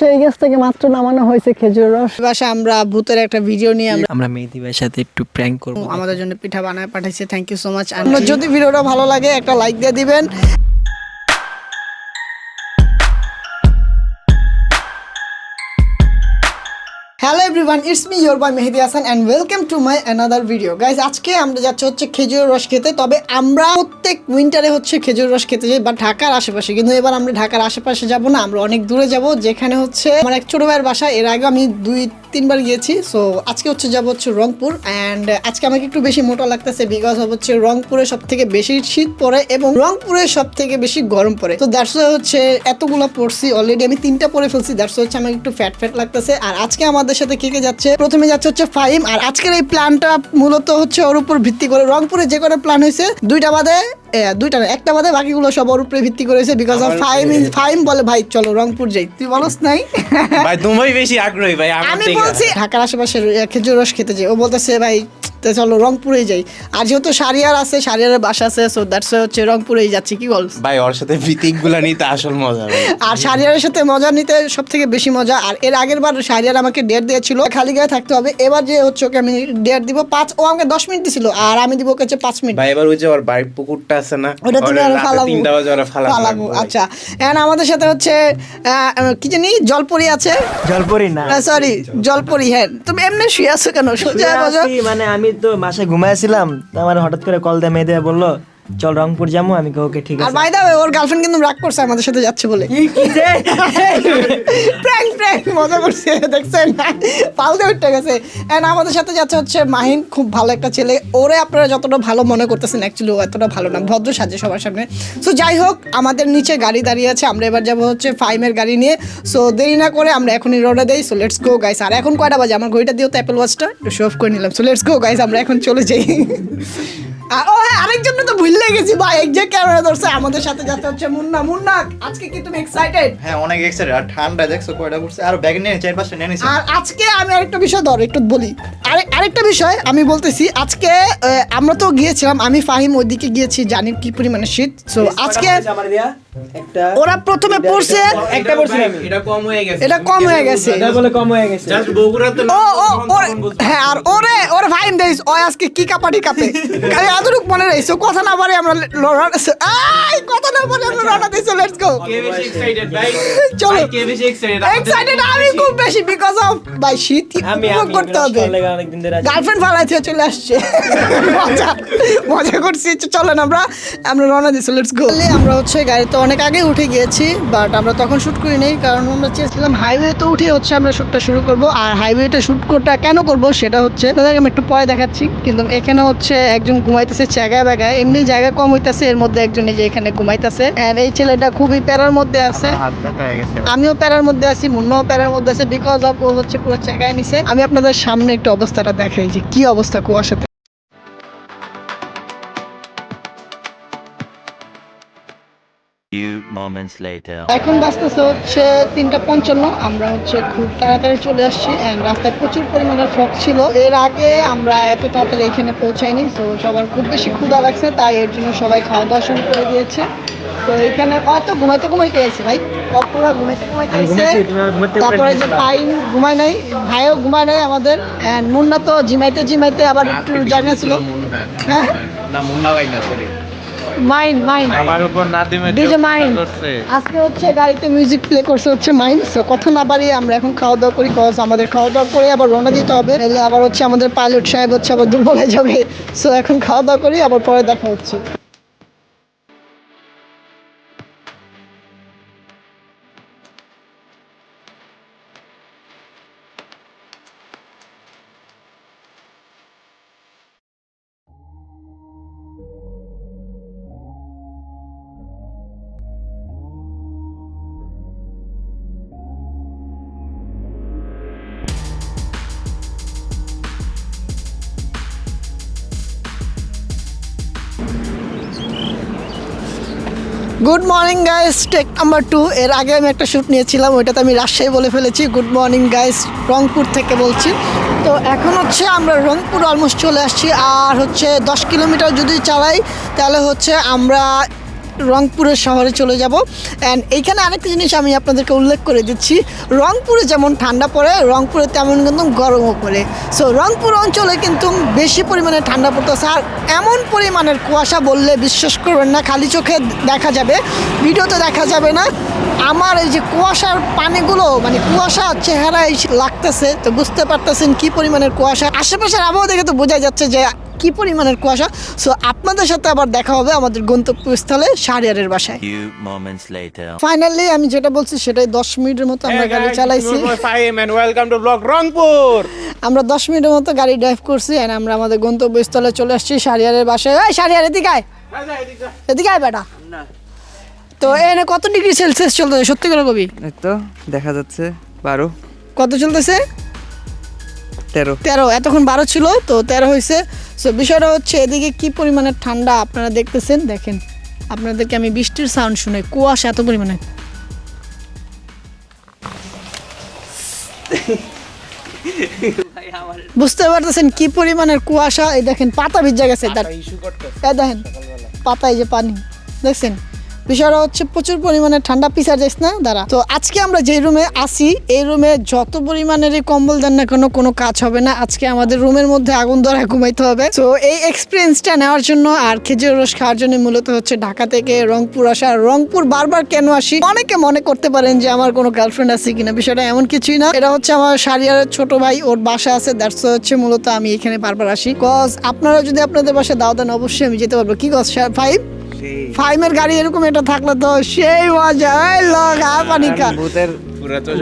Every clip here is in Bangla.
সেই গাছ থেকে মাত্র নামানো হয়েছে খেজুর রস। বাসা আমরা ভূতের একটা ভিডিও নিয়ে আমরা মেহেদি ভাইয়ের সাথে একটু প্র্যাঙ্ক করব। আমাদের জন্য পিঠা বানায় পাঠাইছে, থ্যাংক ইউ সো মাচ। যদি ভিডিওটা ভালো লাগে একটা লাইক দিয়ে দিবেন। Hello everyone, it's me your boy Mehedi Hasan and welcome to my another video. Guys আজকে আমরা যাচ্ছি হচ্ছে খেজুর রস খেতে। তবে আমরা প্রত্যেক উইন্টারে হচ্ছে খেজুর রস খেতে যাই বা ঢাকার আশেপাশে, কিন্তু এবার আমরা ঢাকার আশেপাশে যাব না, আমরা অনেক দূরে যাব, যেখানে হচ্ছে আমার এক ছোট ভাইয়ের বাসা। এর আগে আমি 2-3 বার গিয়েছি। সো আজকে হচ্ছে যাবো হচ্ছে রংপুর। অ্যান্ড আজকে আমাকে একটু বেশি মোটা লাগতেছে বিকজ হচ্ছে রংপুরে সব থেকে বেশি শীত পড়ে এবং রংপুরে সব থেকে বেশি গরম পড়ে। তো দ্যাটস হচ্ছে এতগুলো পড়ছি অলরেডি, আমি 3টা পরে ফেলছি। দ্যাটস হচ্ছে আমাকে একটু ফ্যাট ফ্যাট লাগতেছে। আর আজকে আমাদের সাথে কে কে যাচ্ছে? প্রথমে যাচ্ছে হচ্ছে ফাহিম। আর আজকের এই প্ল্যানটা মূলত হচ্ছে ওর উপর ভিত্তি করে, রংপুরে যে কোনো প্ল্যান হয়েছে একটা বাদে বাকিগুলো সব ওর উপরে ভিত্তি করেছে বিকজ অফ ফাহিম বলে ভাই চলো রংপুর যাই, তুই বলস নাই ভাই তুমি বেশি আগ্রহী ভাই। আমি বলছি ঢাকার আশেপাশে খেজুর রস খেতে যাই, ও বলতেছে ভাই চলো রংপুরেই যাই। আর যেহেতু সারিয়ার আছে, সারিয়ারের বাসা আছে, সো দ্যাটস হচ্ছে রংপুরেই যাচ্ছি। কি বলছ ভাই? ওর সাথে প্রীতিকগুলা নিতে আসল মজা ভাই। আর সারিয়ারের সাথে মজা নিতে সব থেকে বেশি মজা। আর এর আগের বার সারিয়ার আমাকে ডেট দিয়েছিল খালি গায়ে থাকতে হবে। এবার যে হচ্ছে ওকে আমি ডেট দিব 5, ও আমাকে 10 মিনিট দিছিল আর আমি দিব ওকে 5 মিনিট। ভাই এবার ওই যে ওর বাড়ির পুকুরটা আছে না, ওটা তুমি আর ফালাবো। 3টা বাজে ওরা ফালাবো। আচ্ছা, এখন আমাদের সাথে হচ্ছে কি জানি জলপরি আছে। জলপরি না, সরি জলপরি। হ্যাঁ, তুমি এমনি শুয়ে আছো কেন? সোজা বসো। মানে আমি তো বাসায় ঘুমাইছিলাম, তো আমার হঠাৎ করে কল দিয়ে মেয়েদের বললো চল রংপুর যাবো। আমি ওকে ঠিক আর আছে। বাই দা ওয়ে ওর গার্লফ্রেন্ড কিন্তু রাগ করছে আমাদের সাথে যাচ্ছে বলে। প্র্যাঙ্ক মজা করছে, দেখছেন পালতে উঠে গেছে। এন্ড আমাদের সাথে যাচ্ছে হচ্ছে মাহিন, খুব ভালো একটা ছেলে। ওরে আপনারা যতটা ভালো মনে করতেছেন অ্যাকচুয়ালি ও এতটা ভালো না, ভদ্র সাজে সবার সামনে। সো যাই হোক, আমাদের নিচে গাড়ি দাঁড়িয়ে আছে, আমরা এবার যাবো হচ্ছে ফাইমের গাড়ি নিয়ে। সো দেরি না করে আমরা এখনই রওনা দেই। So let's go guys. আর এখন কয়টা বাজে? আমার ঘড়িটা দিও তো, অ্যাপল ওয়াচটা একটু শো অফ করে নিলাম। সো লেটস গো গাইস, আমরা এখন চলে যাই। ও হ্যাঁ, আরেকজন তো ভুলে গেছি ভাই, এক যে ক্যামেরা ধরছে। আমাদের সাথে যাচ্ছে হচ্ছে মুন্না। আজকে কি তুমি এক্সাইটেড? হ্যাঁ অনেক এক্সাইটেড। আর ঠান্ডা দেখছো কয়টা পড়ছে, আর ব্যাগ নিয়ে 4-5টা নিয়ে নিছি। আর আজকে আমি আরেকটা বিষয় একটু বলি। আরেকটা বিষয় আমি বলতেছি, আজকে আমরা তো গিয়েছিলাম, আমি ফাহিম ওইদিকে গিয়েছি, জানি কি পরিমাণে শীত। সো আজকে ওরা প্রথমে পড়ছে একটা পড়ছি আমি, এটা কম হয়ে গেছে। এটা বলে কম হয়ে গেছে। জাস্ট বগুড়াতে হ্যাঁ, আর ওরে ফাহিম দেইস ও আজকে কি কাপাটি কাপে খালি এতটুকু মনে রইছে। কথা না পারে আমরা রওনা দিছি। Let's go. কে বেশি এক্সাইটেড ভাই? চলো। কে বেশি এক্সাইটেড? এক্সাইটেড আমি খুব বেশি বিকজ অফ ভাই শীত উপভোগ করতে হবে। অনেকদিন ধরে গার্লফ্রেন্ড ফালাইতে চলে আসছে। মজা করছি। চলেন আমরা রওনা দিছি। Let's go. আমরা হচ্ছে গাড়িতে অনেক আগে উঠে গিয়েছি, বাট আমরা তখন শুট করি নাই, কারণ আমরা চেয়েছিলাম হাইওয়েতে উঠে হচ্ছে আমরা শুটটা শুরু করব। আর হাইওয়েতে শুট করতে কেন করব সেটা হচ্ছে তাদেরকে আমি একটু পরে দেখাচ্ছি। কিন্তু এখানে হচ্ছে একজন ঘুমাইতেছে জায়গায় বাগায়, এমনি জায়গা কম হইতেছে, এর মধ্যে একজন এই যে এখানে ঘুমাইতেছে। আর এই ছেলেটা খুবই প্যারার মধ্যে আছে, আমিও প্যারার মধ্যে আছি, মুন্নাও প্যারার মধ্যে আছে বিকজ অফ ও হচ্ছে পুরো জায়গায় নিছে। আমি আপনাদের সামনে একটু অবস্থাটা দেখাই যে কি অবস্থা কুয়াশাতে। এখন বাজতেছে হচ্ছে 3:55। আমরা হচ্ছে খুব তাড়াতাড়ি চলে আসছি এন্ড রাস্তায় প্রচুর পরিমাণে ফগ ছিল। এর আগে আমরা এত তাড়াতাড়ি এখানে পৌঁছাইনি। তো সবার খুব বেশি ক্ষুধা লাগছে, তাই এর জন্য সবাই খাওয়া দাওয়া শুরু করে দিয়েছে। তো এখানে হয়তো ঘুমাইতে গেছে ভাই, পুরো ঘুমাইতে গেছে। তারপরে যে পাইন ঘুমায় নাই, ভাইও ঘুমায় নাই আমাদের। এন্ড মুন্না তো জিমাইতে আবার একটু জানা ছিল। হ্যাঁ না মুন্না ভাই না, সরি মাইন্ড আমার উপর নাদিমে ডিজে মাইন্ড আজকে হচ্ছে গাড়িতে মিউজিক প্লে করছে হচ্ছে মাইন্ড। সো কথা না বাড়িয়ে আমরা এখন খাওয়া দাওয়া করি, কজ আমাদের খাওয়া দাওয়া করে আবার রওনা দিতে হবে, নাহলে আবার হচ্ছে আমাদের পাইলট সাহেব হচ্ছে আবার দুর্বল হয়ে যাবে। সো এখন খাওয়া দাওয়া করি, আবার পরে দেখা হচ্ছে। Good morning guys, take number 2। এর আগে আমি একটা শ্যুট নিয়েছিলাম, ওইটাতে আমি রাজশাহী বলে ফেলেছি। গুড মর্নিং গাইস, রংপুর থেকে বলছি। তো এখন হচ্ছে আমরা রংপুর অলমোস্ট চলে আসছি। আর হচ্ছে 10 কিলোমিটার যদি চালাই তাহলে হচ্ছে আমরা রংপুরের শহরে চলে যাব। অ্যান্ড এইখানে আরেকটা জিনিস আমি আপনাদেরকে উল্লেখ করে দিচ্ছি, রংপুরে যেমন ঠান্ডা পড়ে রংপুরে তেমন কিন্তু গরমও পড়ে। সো রংপুর অঞ্চলে কিন্তু বেশি পরিমাণে ঠান্ডা পড়তেছে, আর এমন পরিমাণের কুয়াশা বললে বিশ্বাস করবেন না, খালি চোখে দেখা যাবে, ভিডিওতে দেখা যাবে না। আমার এই যে কুয়াশার পানিগুলো মানে কুয়াশা চেহারায় লাগতেছে, তো বুঝতে পারতেছেন কি পরিমাণের কুয়াশা। আশেপাশের আবহাওয়া দেখে তো বোঝা যাচ্ছে যে কি পরিমাণের কুয়াশা। সো আপনাদের সাথে আবার দেখা হবে আমাদের গন্তব্যস্থলে শাহরিয়ারের বাসায়। ফাইনালি আমি যেটা বলছি সেটাই, 10 মিনিটের মতো আমরা গাড়ি চালাইছি। Welcome to blog Rangpur. আমরা 10 মিনিটের মতো গাড়ি ড্রাইভ করছি এন্ড আমরা আমাদের গন্তব্যস্থলে চলে আসছি শাহরিয়ারের বাসায়। এই শাহরিয়ার এদিকে আয়, এদিকে আয় বেটা। তো এখানে কত ডিগ্রি সেলসিয়াস চলতেছে সত্যি করে কবি? এই তো দেখা যাচ্ছে 12। কত চলতেছে? 13। এতক্ষণ 12 ছিল, তো 13 হয়েছে। সো বিষয়টা হচ্ছে এদিকে কি পরিমাণে ঠান্ডা আপনারা দেখতেছেন, দেখেন আপনাদেরকে আমি বৃষ্টির সাউন্ড শুনে, কুয়াশা এত পরিমাণে। বুঝতে পারতেছেন কি পরিমাণের কুয়াশা। এই দেখেন পাতা ভিজা গেছে, এই দেখেন পাতায় যে পানি দেখছেন। বিষয়টা হচ্ছে প্রচুর পরিমাণে ঠান্ডা, পিছা যাইস না দাঁড়া। তো আজকে আমরা যে রুমে আসি এই রুমে যত পরিমাণেরই কম্বল দেন না কেন কোনো কাজ হবে না। আজকে আমাদের রুমের মধ্যে আগুন ধরা ঘুমাইতে হবে। তো এই এক্সপিরিয়েন্সটা নেওয়ার জন্য আর খেজুর রস খাওয়ার জন্য মূলত হচ্ছে ঢাকা থেকে রংপুর আসা। রংপুর বারবার কেন আসি অনেকে মনে করতে পারেন যে আমার কোনো গার্লফ্রেন্ড আছে কিনা, বিষয়টা এমন কিছুই না। এটা হচ্ছে আমার শাহরিয়ারের ছোট ভাই, ওর বাসা আছে, দ্যাটস হচ্ছে মূলত আমি এখানে বারবার আসি। কজ আপনারা যদি আপনাদের বাসায় দাও দেন অবশ্যই আমি যেতে পারবো। কি কজ ফাইমের গাড়ি এরকম এটা থাকলে তো সেই মজা।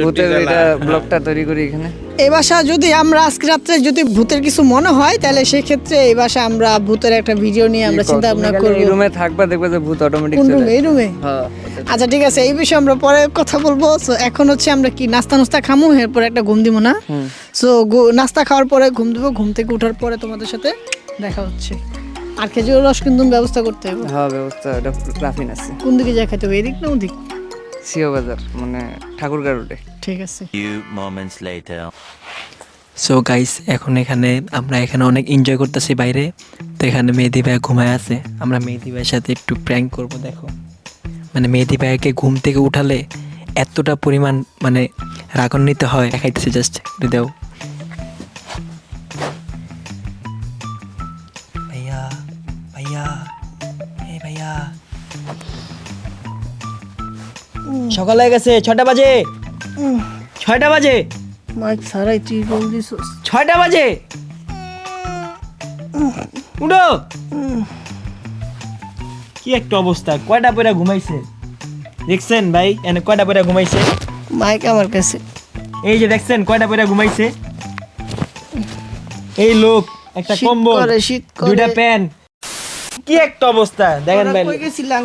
ভূতের এটা ব্লগটা তৈরি করি এখানে। এই বাসা যদি আমরা আজকে রাত্রে যদি ভূতের কিছু মনে হয় তাহলে সেই ক্ষেত্রে এই বাসা আমরা ভূতের একটা ভিডিও নিয়ে আমরা চিন্তা ভাবনা করব। এই রুমে থাকবা দেখবে যে ভূত অটোমেটিক কোন চলে রুমে? এই রুমে? হ্যাঁ। আচ্ছা ঠিক আছে, এই বিষয়ে আমরা পরে কথা বলবো। সো এখন হচ্ছে আমরা কি নাস্তা খামু, এরপর একটা ঘুম দিব না? সো নাস্তা খাওয়ার পরে ঘুম দিব, ঘুম থেকে ওঠার পরে তোমাদের সাথে দেখা হচ্ছে। আর খেজুর রস কিন্তু ব্যবস্থা করতে হবে। হ্যাঁ ব্যবস্থা, এটা রাফিন আছে। কোন দিকে যায় খাইতে হবে, এদিক না ওদিক? সিও বাজার মানে ঠাকুরগাঁও রোডে। ঠিক আছে। সো গাইস এখন আমরা এখানে অনেক এনজয় করতেছি বাইরে। তো এখানে মেহেদি ভাই ঘুমায় আছে, আমরা মেহেদি ভাইয়ের সাথে একটু প্র্যাঙ্ক করব। দেখো মানে মেহেদি ভাইকে ঘুম থেকে উঠালে এতটা পরিমাণ মানে রাগান্বিত হয়, দেখাইতেছে জাস্ট দেও। ভাইয়া ভাইয়া এই ভাইয়া, সকাল হয়ে গেছে, 6টা বাজে। 6টা বাজে, মাইক সারাই তুই বল দিছস। 6টা বাজে, উঠো। কি একটা অবস্থা, কয়টা পয়রা ঘুমাইছে দেখছেন ভাই? এনে কয়টা পয়রা ঘুমাইছে? মাইক আমার কাছে। এই যে দেখছেন কয়টা পয়রা ঘুমাইছে? এই লোক একটা কম্বল, শীত করে 2টা প্যান্ট, কি একটা অবস্থা দেখেন ভাই,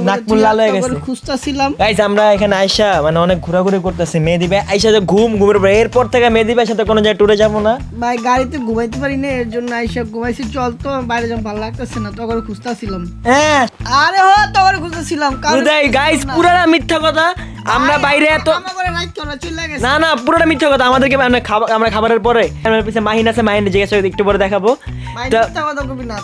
নাকমুল লাল হয়ে গেছে। খুঁজতাছিলাম গাইস আমরা এখানে আইসা মানে অনেক ঘোরাঘুরি করতেছি। মেহেদি ভাই আইসা যে ঘুমের পরে এরপর থেকে মেহেদি ভাইয়ের সাথে কোনো জায়গায় ট্যুরে যাবো না ভাই, গাড়িতে ঘুমাইতে পারি না, এর জন্য আইসা ঘুমাইছি। চল তো বাইরে যাম, ভালো লাগতেছে না, তখন খুঁজতাছিলাম। হ্যাঁ আরে হো তখন খুঁজতেছিলাম। গাইস পুরাটা মিথ্যা কথা, আমরা বাইরে এত না পুরোটা মিথ্যা কথা। আমাদেরকে আমরা খাবারের পরে পিছনে মাহিন আছে, মাহিন জিজ্ঞাসা একটু পরে দেখাবো।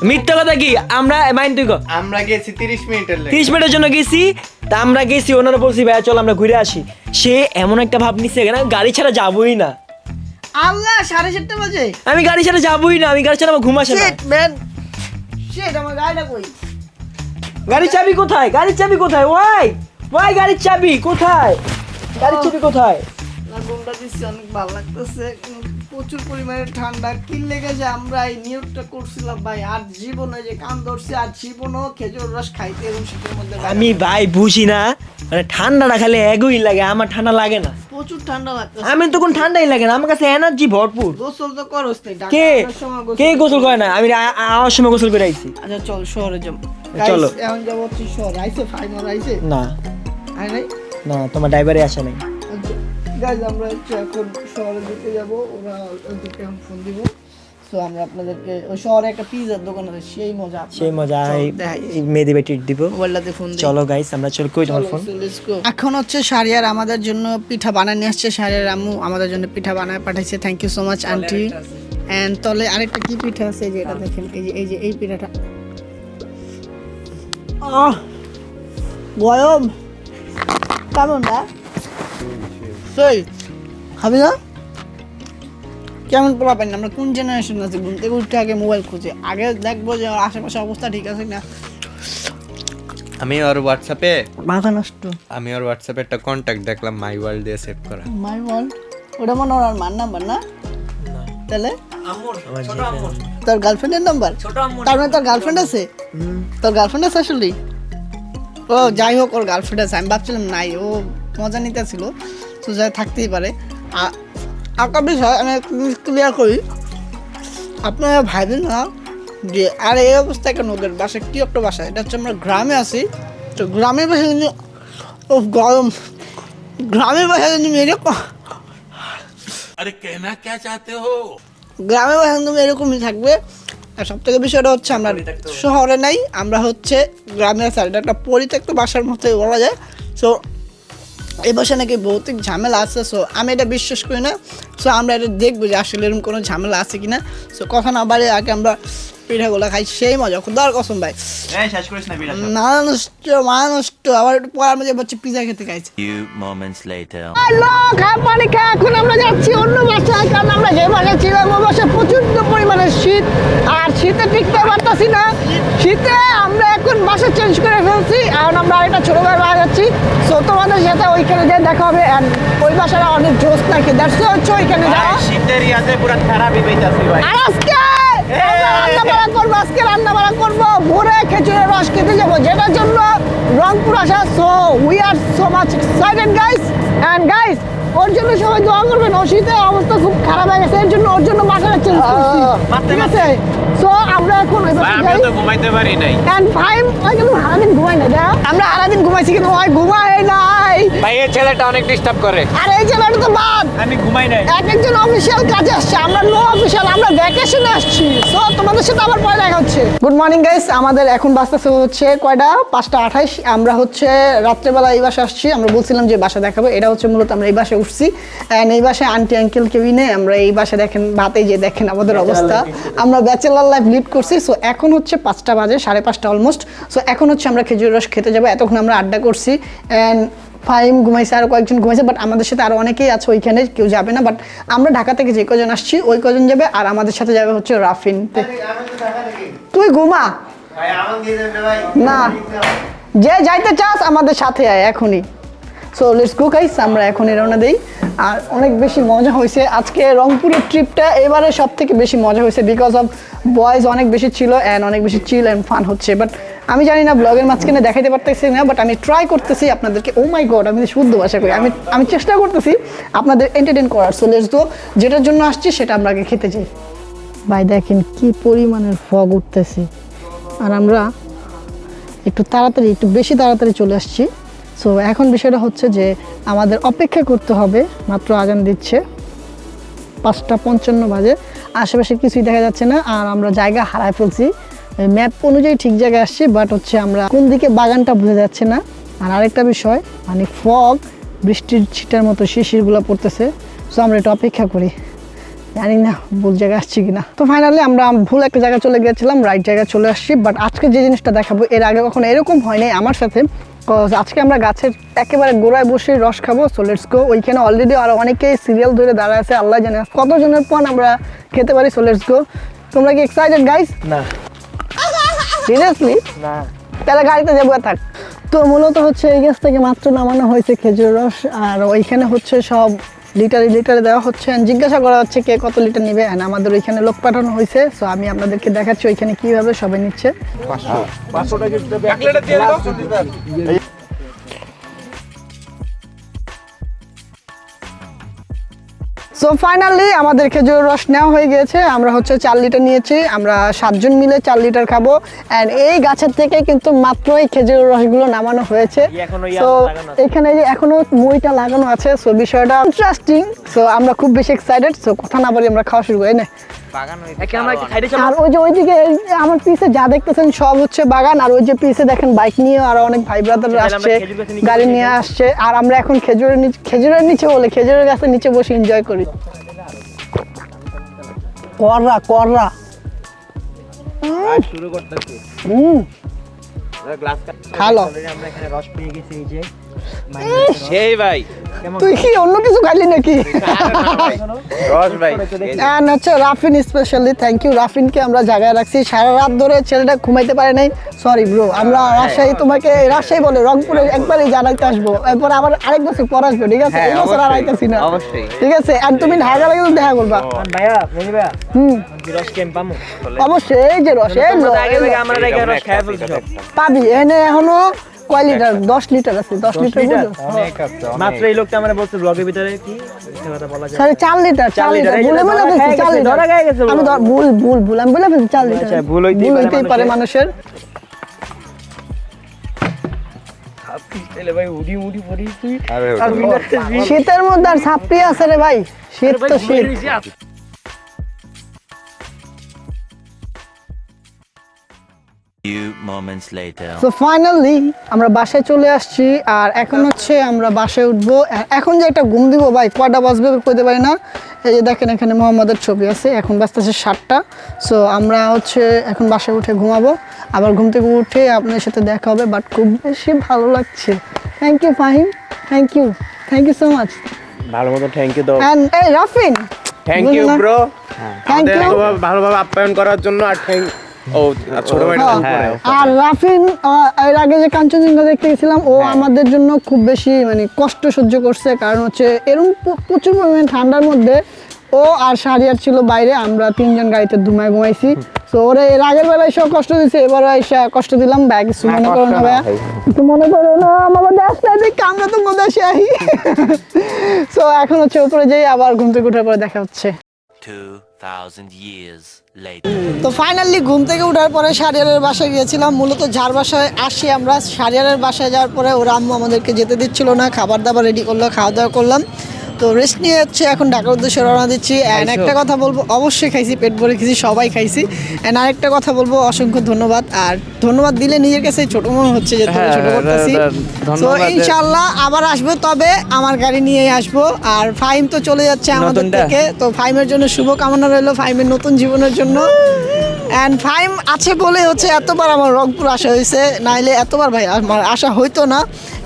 মিথ্যা কথা কি? আমরা মাহিন তুই আমরা গেছি 30 মিনিটের জন্য গেছি। তা আমরা গেছি, ওনারা বলছি ভাইয়া চল আমরা ঘুরে আসি। সে এমন একটা ভাব নিচ্ছে এখানে গাড়ি ছাড়া যাবোই না। আল্লাহ 7:30 বাজে আমি গাড়ি ছাড়া যাবোই না, আমি গাড়ি ছাড়া আমার ঘুম আসে না। আমার গাড়িটা কই? গাড়ির চাবি কোথায়? গাড়ির চাবি কোথায়? ওয়াই গাড়ির চাবি কোথায়? গাড়ির চাবি কোথায়? ঘুমটা দিচ্ছি, অনেক ভালো লাগতেছে। প্রচুর পরিমাণে ঠান্ডা, কি লেগেছে আমরা এই নিয়োগটা করছিলাম ভাই। আর জীবনে যে কান ধরছে, আর জীবনও খেজুর রস খাইতে এবং শীতের মধ্যে আমি ভাই বুঝি না, মানে ঠান্ডাটা খালি এগোই লাগে, আমার ঠান্ডা লাগে না। প্রচুর ঠান্ডা লাগতেছে। আমি তো কোন ঠান্ডাই লাগে না, আমার কাছে এনার্জি ভরপুর। গোসল তো করস তাই? কে গোসল করে না? আমি আওয়ার সময় গোসল করে আইছি। আচ্ছা চল শহরে যাম। চলো এখন যাবো হচ্ছে শহর। আইছে ফাইনাল আইছে না আই নাই না, তোমার ড্রাইভারে আসে নাই। গাইজ আমরা হচ্ছে এখন শহরের দিকে যাবো, ওরা ওদেরকে এখন ফোন দিব। সো আমরা আপনাদেরকে ওই শহরে একটা পিজার দোকান আছে, সেই মজা এই মেহেদি ভাই ট্রিট দিব। মোবাইলটাতে ফোন দিই। চলো গাইস আমরা চল, কই তোমার ফোন? এখন হচ্ছে শাহরিয়ার আমাদের জন্য পিঠা বানায় নিয়ে আসছে। শাহরিয়ার আম্মু আমাদের জন্য পিঠা বানায় পাঠাইছে, thank you so much aunty. And তলে আরেকটা কি পিঠা আছে, যে এটা দেখেন, এই যে এই পিঠাটা গরম কেমন না সেই খাবি না কেমন পোলা পাই না আমরা কোন জেনারেশন আছে ঘুম থেকে উঠে আগে মোবাইল খুঁজে আগে দেখবো যে আশেপাশে অবস্থা ঠিক আছে না আমি ওর হোয়াটসঅ্যাপে মাথা নষ্ট একটা কন্ট্যাক্ট দেখলাম মাই ওয়ার্ল্ড দিয়ে সেভ করা। মাই ওয়ার্ল্ড ওটা মনে হয় মার নাম্বার না তাহলে তোর গার্লফ্রেন্ডের নাম্বার তার মানে তোর গার্লফ্রেন্ড আছে তোর গার্লফ্রেন্ড আছে আসলে ও যাই হোক ওর গার্লফ্রেন্ড আছে আমি ভাবছিলাম নাই ও মজা নিতে ছিল তো যাই থাকতেই পারে একটা বিষয় আমি ক্লিয়ার করি আপনারা ভাবেন না যে আর এই অবস্থায় কেন ওদের বাসা কি একটা বাসা এটা হচ্ছে আমরা গ্রামে আছি তো গ্রামের বাসা কিন্তু ও গরম গ্রামের বাসা কিন্তু এরকম গ্রামের বাসা কিন্তু এরকমই থাকবে আর সব থেকে বিষয়টা হচ্ছে আমরা শহরে নাই আমরা হচ্ছে গ্রামে আছি এটা একটা পরিত্যক্ত বাসার মতোই বলা যায় সো এই বাসা নাকি ভৌতিক ঝামেলা আছে সো আমি এটা বিশ্বাস করি না সো আমরা এটা দেখবো যে আসলে এরকম কোনো ঝামেলা আছে কিনা সো কথা না বাড়ে আগে আমরা পিঠাগুলো খাই সেই মজা খুদার কসম ভাই শেষ করিস না বিরাট মানুষ আবার একটু পর আমরা যাচ্ছি পিজা খেতে খাইছি Few moments later. পানি খা এখন আমরা যাচ্ছি অন্য বাসায় কারণ আমরা যে বাসায় ছিলাম ওই বাসায় প্রচন্ড পরিমাণে শীত আর শীতে টিকতে পারতাছি না শীতে আমরা এখন বাসা চেঞ্জ করে ফেলছি এখন আমরা আরেকটা ছোট ভাই বাসা যাচ্ছি সো তোমাদের সাথে ওইখানে গিয়ে দেখা হবে আর ওই বাসাটা অনেক জোস নাকি দ্যাটস হচ্ছে ওইখানে যাওয়া শীতের ইয়াতে পুরো খারাপই পেইতাছি ভাই। আর আজকে রান্না বাড়া করবো ভোরে খেজুরের রস খেতে যাবো যেটার জন্য রংপুর আসা so we are so much excited guys and guys ওর জন্য সবাই দোয়া করবেন ও শীতে অবস্থা খুব খারাপ হয়ে গেছে এর জন্য ওর জন্য বাসাটা চেঞ্জ করছি ঠিক আছে সো আমরা এখন ওই বাসায় যাই তো ঘুমাইতে পারি নাই এন্ড ফাইম ওই কিন্তু সারাদিন ঘুমাই না দেখ আমরা সারাদিন ঘুমাইছি কিন্তু ওই ঘুমাই নাই ভাই এই ছেলেটা অনেক ডিস্টার্ব করে। আর এই ছেলেটা তো বাদ আমি ঘুমাই নাই একজন অফিসিয়াল কাজে আসছে আমরা নো অফিসিয়াল আমরা ভ্যাকেশনে আসছি সো তোমাদের সাথে আবার পরে দেখা হচ্ছে গুড মর্নিং গাইস আমাদের এখন বাসটা হচ্ছে কয়টা 5:28 আমরা হচ্ছে রাত্রেবেলা এই বাসা আসছি আমরা বলছিলাম যে বাসা দেখাবো এটা হচ্ছে মূলত আমরা এই বাসে উঠছি এন্ড এই বাসায় আন্টি আঙ্কেল কেউই নেই আমরা এই বাসা দেখেন বাতে যে দেখেন আমাদের অবস্থা আমরা ব্যাচেলার লাইফ লিড করছি সো এখন হচ্ছে 5টা বাজে 5:30 অলমোস্ট সো এখন হচ্ছে আমরা খেজুর রস খেতে যাবো এতক্ষণ আমরা আড্ডা করছি এন্ড ফাইম ঘুমাইছে আরও কয়েকজন ঘুমাইছে বাট আমাদের সাথে আরও অনেকেই আছে ওইখানে কেউ যাবে না বাট আমরা ঢাকা থেকে যে কজন আসছি ওই কজন যাবে আর আমাদের সাথে যাবে হচ্ছে রাফিন তুই ঘুমা না যে যাইতে চাস আমাদের সাথে আয় এখনই সো লেটস গো গাইস আমরা এখনই রওনা দেই আর অনেক বেশি মজা হয়েছে আজকে রংপুরের ট্রিপটা এবারে সব থেকে বেশি মজা হয়েছে বিকজ অফ বয়েজ অনেক বেশি ছিল অ্যান্ড অনেক বেশি চিল অ্যান্ড ফান হচ্ছে বাট আমি জানি না ব্লগের মাঝখানে দেখাইতে পারতেছি না বাট আমি ট্রাই করতেছি আপনাদেরকে ও মাই গড আমি শুদ্ধ ভাষা করি আমি চেষ্টা করতেছি আপনাদের এন্টারটেইন করার সো লেটস গো যেটার জন্য আসছি সেটা আমরা আগে খেতে যাই ভাই দেখেন কি পরিমাণের ফগ উঠতেছে আর আমরা একটু বেশি তাড়াতাড়ি চলে আসছি সো এখন বিষয়টা হচ্ছে যে আমাদের অপেক্ষা করতে হবে মাত্র আজান দিচ্ছে 5:55 বাজে আশেপাশে কিছুই দেখা যাচ্ছে না আর আমরা জায়গা হারায় ফেলছি ম্যাপ অনুযায়ী ঠিক জায়গায় আসছি বাট হচ্ছে আমরা কোন দিকে বাগানটা বোঝা যাচ্ছে না আর আরেকটা বিষয় মানে ফগ বৃষ্টির ছিটার মতো শিশিরগুলো পড়তেছে সো আমরা একটু অপেক্ষা করি জানি না ভুল জায়গায় আসছি কিনা তো ফাইনালি আমরা ভুল একটা জায়গায় চলে গিয়েছিলাম রাইট জায়গায় চলে আসছি বাট আজকে যে জিনিসটা দেখাবো এর আগে কখনো এরকম হয়নি আমার সাথে আজকে আমরা গাছের একেবারে গোড়ায় বসে রস খাবো সো লেটস গো ওইখানে অলরেডি আরো অনেকেই সিরিয়াল ধরে দাঁড়ায় আছে আল্লাহ জানে কতজনের পর আমরা খেতে পারি সো লেটস গো তোমরা কি এক্সাইটেড গাইস না সিরিয়াসলি না তাহলে গাড়িতে যাবো থাক তো মূলত হচ্ছে এই গাছ থেকে মাত্র নামানো হয়েছে খেজুর রস আর ওইখানে হচ্ছে সব লিটারে দেওয়া হচ্ছে জিজ্ঞাসা করা হচ্ছে কে কত লিটার নিবে আর আমাদের ওইখানে লোক পাঠানো হয়েছে সো আমি আপনাদেরকে দেখাচ্ছি ওইখানে কিভাবে সবাই নিচ্ছে সো ফাইনালি আমাদের খেজুর রস নেওয়া হয়ে গিয়েছে আমরা হচ্ছে 4 লিটার নিয়েছি আমরা 7 জন মিলে 4 লিটার খাবো এন্ড এই গাছের থেকে কিন্তু মাত্র এই খেজুর রসগুলো নামানো হয়েছে সো এখানে যে এখনো মইটা লাগানো আছে সো বিষয়টা ইন্টারেস্টিং সো আমরা খুব বেশি এক্সাইটেড সো কথা না বলি আমরা খাওয়া শুরু করি না আর ওই যে ওইদিকে আমার পিছে যা দেখতেছেন সব হচ্ছে বাগান আর ওই যে পিছে দেখেন বাইক নিয়ে আরো অনেক ভাই ব্রাদার আসছে গাড়ি নিয়ে আসছে আর আমরা এখন খেজুরের নিচে বলে খেজুরের গাছের নিচে বসে এনজয় করি কররা শুরু করতেছি খালো আমরা এখানে রস পেয়ে গেছি এই যে সেই ভাই তুই কি অন্য কিছু খাইলি নাকি রস ভাই And হচ্ছে রাফিন স্পেশালি থ্যাংক ইউ রাফিনকে আমরা জায়গায় রাখছি সারা রাত ধরে ছেলেটা ঘুমাইতে পারে নাই সরি ব্রো আমরা রাজশাহী তোমাকে রাজশাহী বলে রংপুরে একবারই জানাইতে আসবো এরপর আবার আরেক বছর পর আসবে ঠিক আছে এই বছর আর আইতেছি না অবশ্যই ঠিক আছে and তুমি ঢাকা লাগে তো দেখা করবা ভাইয়া মেনি ভাইয়া কি রস কেম পামু অবশ্যই এই যে রস এই লো, আগে এই লো। থেকে আমরা রেখে রস খাই ফেলছি সব পাবি এনে এখনো কয় লিটার 10 লিটার আছে 10 লিটার বুঝো মাত্র এই লোকটা আমরা বলছে ব্লগের ভিতরে কি মিথ্যা কথা বলা যায় সরি 4 লিটার 4 লিটার এই যে ভুলে বলে ফেলছি 4 লিটার ধরা খেয়ে গেছে আমি ভুল আমি বলে ফেলছি 4 লিটার আচ্ছা, ভুল হইতেই পারে মানুষের এলে ভাই উডি উডি পড়ি তুই শীতের মধ্যে আর ছাপড়ি আছে রে ভাই শীত তো শীত Few moments later. তো ফাইনালি আমরা বাসায় চলে আসছি আর এখন হচ্ছে আমরা বাসায় উঠবো এখন যে একটা ঘুম দিব ভাই কয়টা বাজবে কইতে পারি না এই যে দেখেন এখানে মোহাম্মদের ছবি আছে এখন বাজতেছে 7টা সো আমরা হচ্ছে এখন বাসায় উঠে ঘুমাবো আবার ঘুম থেকে উঠে আপনার সাথে দেখা হবে বাট খুব বেশি ভালো লাগছে thank you Fahim thank you so much ভালো মতো থ্যাংক ইউ দাও এন্ড এই Rafin thank you bro thank you ভালোভাবে আপ্যায়ন করার জন্য আর থ্যাংক ও ছোট ভাইটা আর রাফিন এর আগে যে কাঞ্চনজঙ্ঘা দেখতে গেছিলাম ও আমাদের জন্য খুব বেশি মানে কষ্ট সহ্য করছে কারণ হচ্ছে এরকম প্রচুর পরিমাণে ঠান্ডার মধ্যে ও আর শাহরিয়ার ছিল বাইরে আমরা 3 জন গাড়িতে ঘুমাইছি তো ওরে এর আগের বেলায় সব কষ্ট দিছে এবার এসে কষ্ট দিলাম ব্যাগ কিছু মনে করো না ভাইয়া একটু মনে করো না আমার দেশ না দেখে আমরা তো মধ্যে আহি সো এখন হচ্ছে উপরে যাই আবার ঘুম থেকে উঠার পরে দেখা হচ্ছে 2,000 years later. তো ফাইনালি ঘুম থেকে ওঠার পরে শাহরিয়ারের বাসায় গিয়েছিলাম মূলত যার বাসায় আসি আমরা শাহরিয়ারের বাসায় যাওয়ার পরে ওর আম্মু আমাদেরকে যেতে দিচ্ছিল না খাবার দাবার রেডি করলো খাওয়া দাওয়া করলাম তো রেস্ট নিয়ে হচ্ছে এখন ঢাকার উদ্দেশ্যে রওনা দিচ্ছি অ্যান্ড একটা কথা বলবো অবশ্যই খাইছি পেট ভরে খেয়েছি সবাই খাইছি অ্যান্ড আরেকটা কথা বলবো অসংখ্য ধন্যবাদ আর ধন্যবাদ দিলে নিজের কাছে ছোট মনে হচ্ছে যে তুমি ছোট করতেছি তো ইনশাআল্লাহ আবার আসবো তবে আমার গাড়ি নিয়েই আসবো আর ফাহিম তো চলে যাচ্ছে আমাদের থেকে তো ফাহিমের জন্য শুভ কামনা রইলো ফাহিমের নতুন জীবনের জন্য অ্যান্ড ফাইম আছে বলে হচ্ছে এতবার আমার রংপুর আসা হয়েছে নাইলে এতবার ভাই আমার আসা হইতো না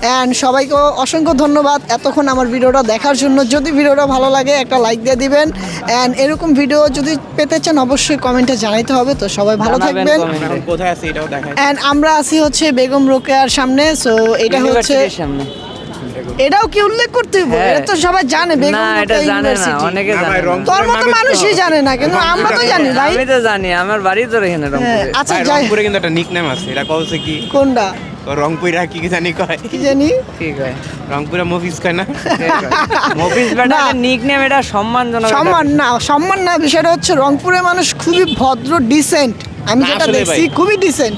অ্যান্ড সবাইকে অসংখ্য ধন্যবাদ এতক্ষণ আমার ভিডিওটা দেখার জন্য যদি ভিডিওটা ভালো লাগে একটা লাইক দিয়ে দিবেন অ্যান্ড এরকম ভিডিও যদি পেতে চান অবশ্যই কমেন্টে জানাইতে হবে তো সবাই ভালো থাকবেন কোথায় আছে এটাও দেখায় অ্যান্ড আমরা আছি হচ্ছে বেগম রোকেয়ার সামনে সো এটা হচ্ছে সামনে এটাও কি উল্লেখ করতে হবে এটা তো সবাই জানে বেগম না এটা রোকেয়া জানে না ইউনিভার্সিটি অনেকে জানে না। তোর মতো মানুষই জানে না কিন্তু আমরা তো জানি ভাই আমি তো জানি আমার বাড়ি তো এখানে রংপুরে আচ্ছা ভাই, যাই রংপুরে কিন্তু একটা নিকনেম আছে এটা কইছে কি কোনটা রংপুরা কি জানি কয় কি জানি ঠিক হয় রংপুরা মুভিস কয় না মফিজ বেটা নিকনেম এটা সম্মানজনক সম্মান না বিষয়টা হচ্ছে রংপুরের মানুষ খুবই ভদ্র ডিসেন্ট আমি না, যেটা আসলে দেখছি ভাই। খুবই ডিসেন্ট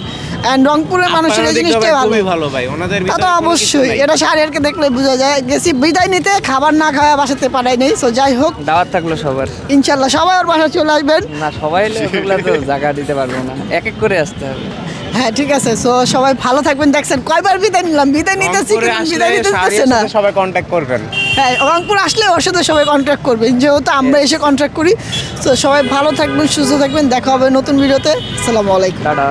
এন্ড রংপুরের মানুষের এই জিনিসটাই ভালো খুবই ভালো ভাই ওনাদের তা তো ভিতরে কোনো অবশ্যই কিছু নাই। এটা শাহরিয়ারকে দেখলে বোঝা যায় গেছি বিদায় নিতে খাবার না খাওয়া বাসাতে পাঠাই নেই সো যাই হোক দাওয়াত থাকলো সবার ইনশাল্লাহ সবাই ওর বাসায় চলে আসবেন না সবাই ওগুলা তো জায়গা দিতে পারবো না এক এক করে আসতে হবে হ্যাঁ ঠিক আছে সো সবাই ভালো থাকবেন দেখছেন কয়বার বিদায় নিলাম বিদায় নিতেছি রংপুরে কিন্তু আসলে বিদায় নিতে দিতেছে শাহরিয়ার না সাথে সবাই কন্ট্যাক্ট করবেন হ্যাঁ রংপুর আসলে ওর সাথে সবাই কন্ট্যাক্ট করবেন যেহেতু আমরা এসে কন্ট্যাক্ট করি তো সবাই ভালো থাকবেন সুস্থ থাকবেন দেখা হবে নতুন ভিডিওতে আসসালামু আলাইকুম টাটা